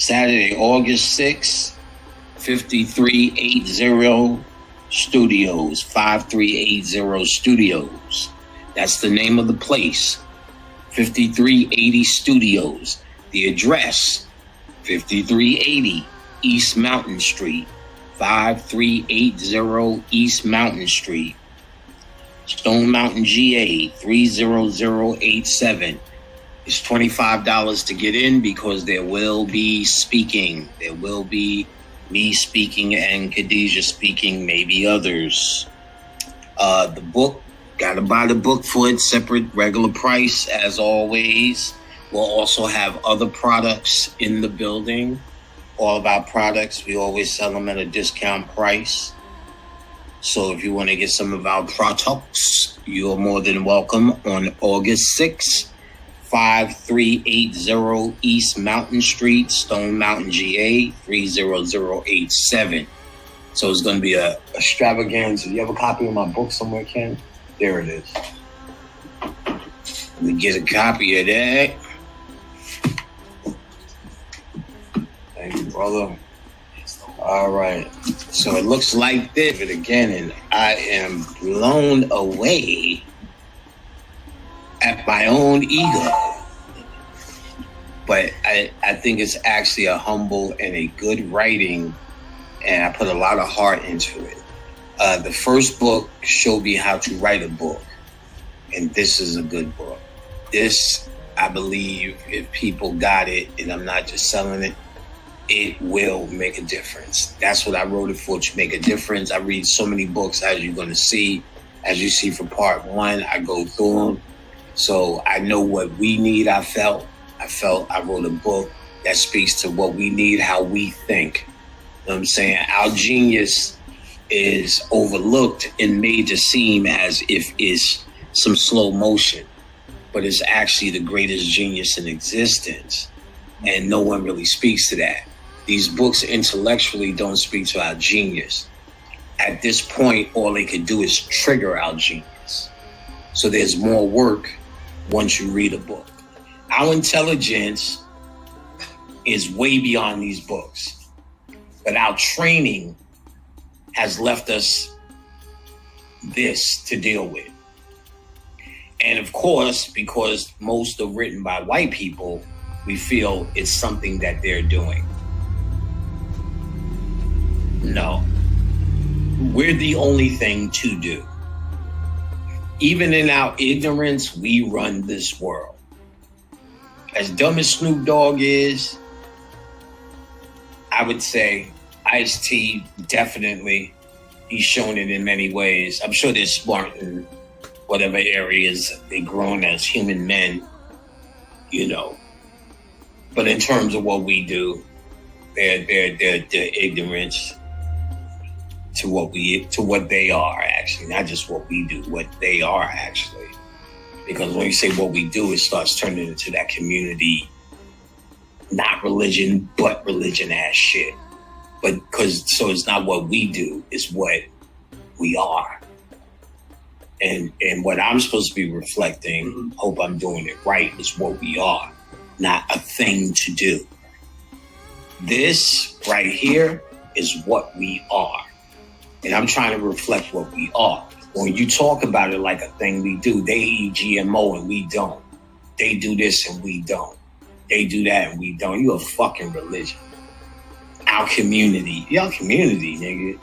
Saturday, August 6th, 5380 Studios, 5380 Studios. That's the name of the place, 5380 Studios. The address, 5380 East Mountain Street, 5380 East Mountain Street, Stone Mountain, GA, 30087. It's $25 to get in because there will be speaking. There will be me speaking and Khadijah speaking, maybe others. The book, gotta buy the book for its separate regular price as always. We'll also have other products in the building. All of our products, we always sell them at a discount price. So if you want to get some of our products, you're more than welcome on August 6th, 5380 East Mountain Street, Stone Mountain, GA, 30087. So it's going to be a extravaganza. You have a copy of my book somewhere, Ken? There it is. Let me get a copy of that. Thank you, brother. All right. So it looks like this, but again, and I am blown away at my own ego. But I think it's actually a humble and a good writing, and I put a lot of heart into it. The first book showed me how to write a book, and this is a good book. This, I believe, if people got it, and I'm not just selling it, it will make a difference. That's what I wrote it for, to make a difference. I read so many books, as you're going to see. As you see for part one, I go through them. So I know what we need. I felt I wrote a book that speaks to what we need, how we think. You know what I'm saying? Our genius is overlooked and made to seem as if it's some slow motion, but it's actually the greatest genius in existence. And no one really speaks to that. These books intellectually don't speak to our genius. At this point, all they could do is trigger our genius. So there's more work once you read a book. Our intelligence is way beyond these books, but our training has left us this to deal with. And of course, because most are written by white people, we feel it's something that they're doing. No, we're the only thing to do. Even in our ignorance, we run this world. As dumb as Snoop Dogg is, I would say Ice-T, definitely. He's shown it in many ways. I'm sure they're smart in whatever areas they've grown as human men, you know. But in terms of what we do, they're ignorance to what they are, actually. Not just what we do, what they are, actually. Because when you say what we do, it starts turning into that community, not religion, but religion ass shit. But so it's not what we do, it's what we are. And what I'm supposed to be reflecting, hope I'm doing it right, is what we are, not a thing to do. This right here is what we are. And I'm trying to reflect what we are. When you talk about it like a thing we do, they eat GMO and we don't. They do this and we don't. They do that and we don't. You a fucking religion. Our community. Your community, nigga.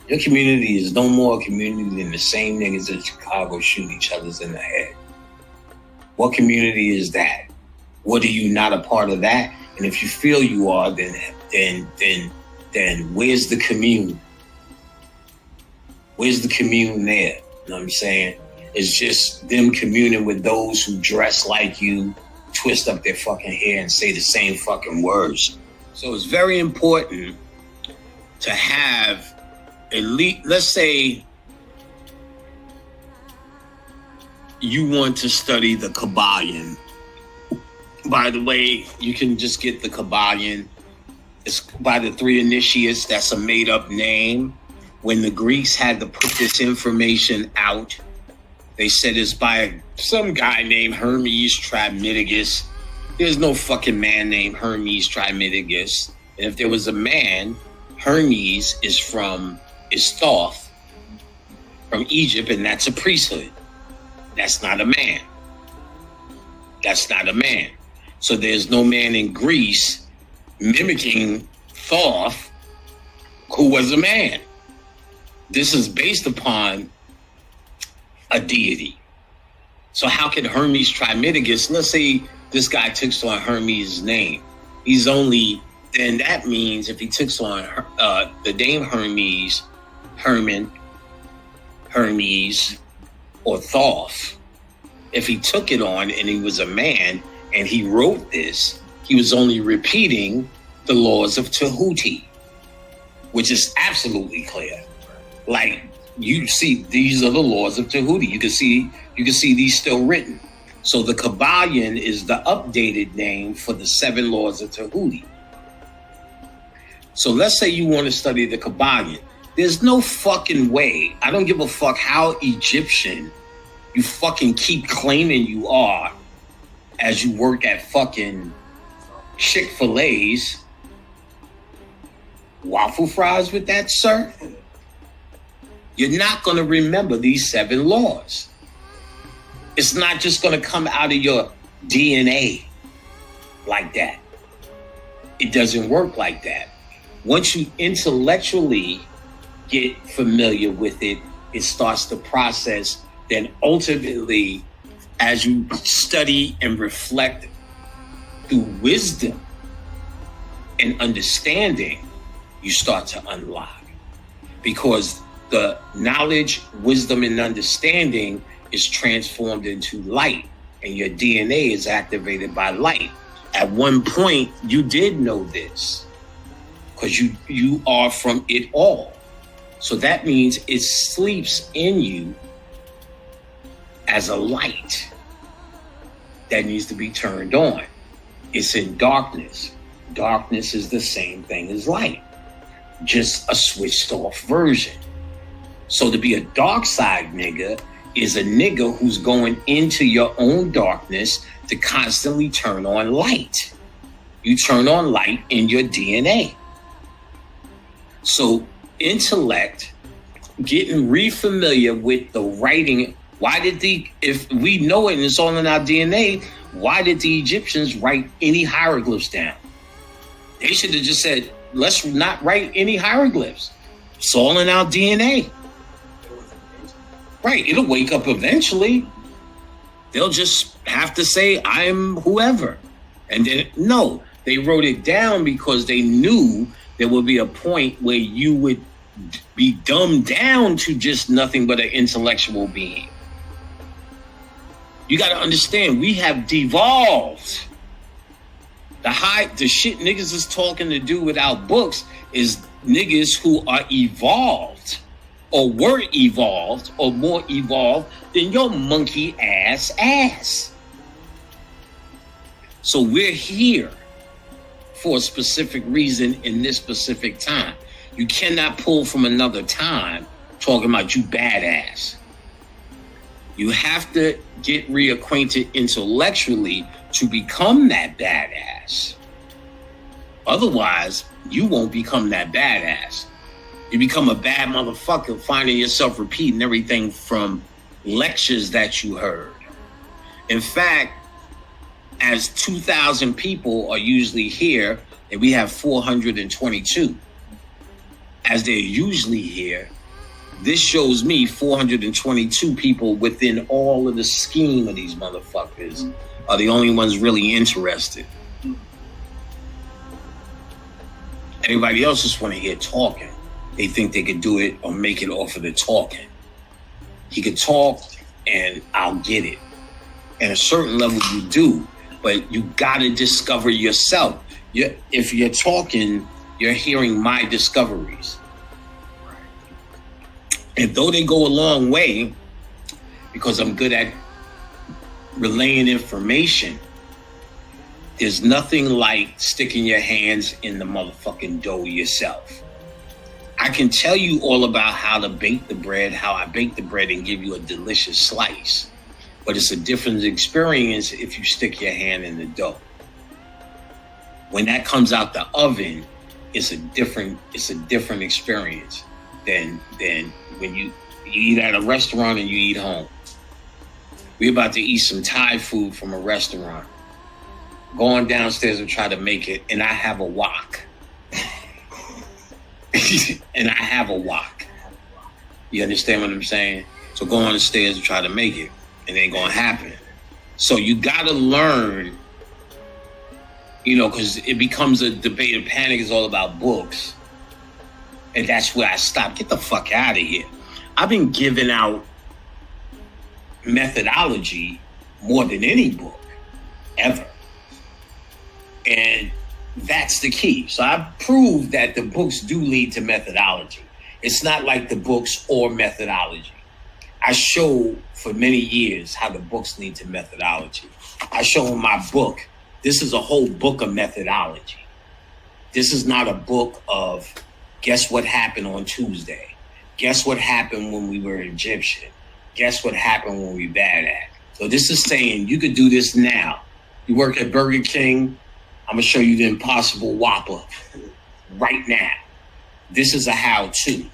Your community is no more a community than the same niggas in Chicago shoot each other's in the head. What community is that? What are you not a part of that? And if you feel you are, then where's the commune? Where's the commune there? You know what I'm saying? It's just them communing with those who dress like you, twist up their fucking hair and say the same fucking words. So it's very important to have elite, let's say you want to study the Kybalion. By the way, you can just get the Kybalion. It's by the three initiates. That's a made up name. When the Greeks had to put this information out, they said it's by some guy named Hermes Trismegistus. There's no fucking man named Hermes Trismegistus. And if there was a man, Hermes is Thoth from Egypt, and that's a priesthood. That's not a man. That's not a man. So there's no man in Greece mimicking Thoth who was a man. This is based upon a deity. So how can Hermes Trismegistus, let's say this guy takes on Hermes' name. Then that means if he takes on the name Hermes, Hermes, or Thoth, if he took it on and he was a man and he wrote this, he was only repeating the laws of Tahuti, which is absolutely clear. Like, you see, these are the laws of Tahuti. You can see these still written. So the Kybalion is the updated name for the 7 laws of Tahuti. So let's say you want to study the Kybalion. There's no fucking way. I don't give a fuck how Egyptian you fucking keep claiming you are as you work at fucking Chick-fil-A's. Waffle fries with that, sir? You're not going to remember these 7 laws. It's not just going to come out of your DNA like that. It doesn't work like that. Once you intellectually get familiar with it, it starts the process. Then ultimately, as you study and reflect through wisdom and understanding, you start to unlock. Because the knowledge, wisdom, and understanding is transformed into light, and your DNA is activated by light. At one point, you did know this, because you are from it all. So that means it sleeps in you as a light that needs to be turned on. It's in darkness. Darkness is the same thing as light, just a switched off version. So to be a dark side nigga is a nigga who's going into your own darkness to constantly turn on light. You turn on light in your DNA. So intellect, getting re-familiar with the writing. If we know it and it's all in our DNA, why did the Egyptians write any hieroglyphs down? They should have just said, let's not write any hieroglyphs. It's all in our DNA. Right, it'll wake up eventually. They'll just have to say, I'm whoever. And then, no, they wrote it down because they knew there would be a point where you would be dumbed down to just nothing but an intellectual being. You got to understand, we have devolved. The shit niggas is talking to do without books is niggas who are evolved, or were evolved, or more evolved than your monkey ass. So we're here for a specific reason in this specific time. You cannot pull from another time talking about you badass. You have to get reacquainted intellectually to become that badass. Otherwise, you won't become that badass. You become a bad motherfucker, finding yourself repeating everything from lectures that you heard. In fact, as 2,000 people are usually here, and we have 422, as they're usually here, this shows me 422 people within all of the scheme of these motherfuckers are the only ones really interested. Everybody else just want to hear talking. They think they could do it or make it off of the talking. He could talk and I'll get it. At a certain level you do, but you gotta discover yourself. If you're talking, you're hearing my discoveries. And though they go a long way, because I'm good at relaying information, there's nothing like sticking your hands in the motherfucking dough yourself. I can tell you all about how to bake the bread, how I bake the bread and give you a delicious slice. But it's a different experience if you stick your hand in the dough. When that comes out the oven, it's a different experience than when you eat at a restaurant and you eat home. We're about to eat some Thai food from a restaurant. Going downstairs and try to make it, and I have a wok. And I have a wok. You understand what I'm saying? So go on the stairs and try to make it. It ain't gonna happen. So you gotta learn, because it becomes a debate, and Panic is all about books. And that's where I stopped. Get the fuck out of here. I've been giving out methodology more than any book ever. And that's the key. So I've proved that the books do lead to methodology. It's not like the books or methodology. I show for many years how the books lead to methodology. I show in my book, this is a whole book of methodology. This is not a book of guess what happened on Tuesday. Guess what happened when we were Egyptian. Guess what happened when we bad at. So this is saying you could do this now. You work at Burger King, I'm gonna show you the Impossible Whopper right now. This is a how-to.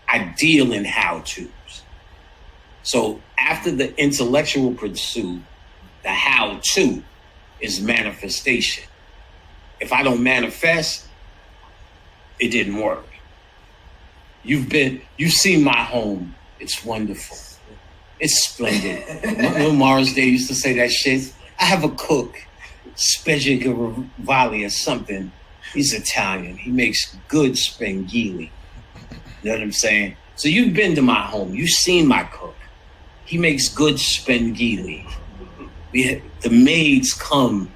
I deal in how-tos. So after the intellectual pursuit, the how-to is manifestation. If I don't manifest, it didn't work. You've seen my home. It's wonderful. It's splendid. When Morris Day used to say that shit, I have a cook, Spaghetti or something. He's Italian. He makes good spengili. You know what I'm saying? So you've been to my home. You've seen my cook. He makes good spengili. The maids come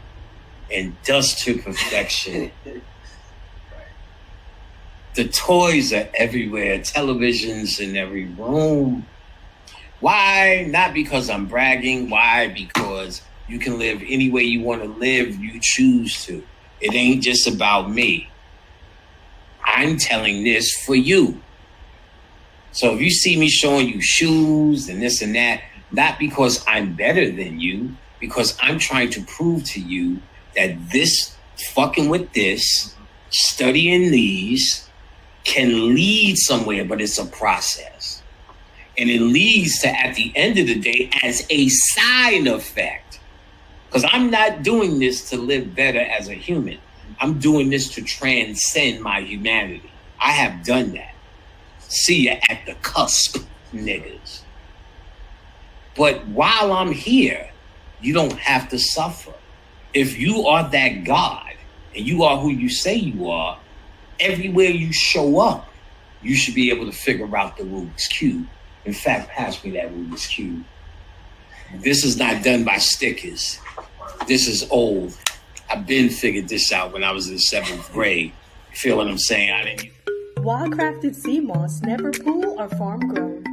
and dust to perfection. The toys are everywhere. Televisions in every room. Why? Not because I'm bragging. Why? Because you can live any way you want to live. You choose to. It ain't just about me. I'm telling this for you. So if you see me showing you shoes and this and that, not because I'm better than you, because I'm trying to prove to you that this, fucking with this, studying these, can lead somewhere, but it's a process. And it leads to, at the end of the day, as a side effect. Because I'm not doing this to live better as a human. I'm doing this to transcend my humanity. I have done that. See ya at the cusp, niggas. But while I'm here, you don't have to suffer. If you are that God, and you are who you say you are, everywhere you show up, you should be able to figure out the Rubik's Cube. In fact, pass me that Rubik's Cube. This is not done by stickers. This is old. I've been figured this out when I was in 7th grade. You feel what I'm saying? Wild-crafted sea moss, never pool or farm grown.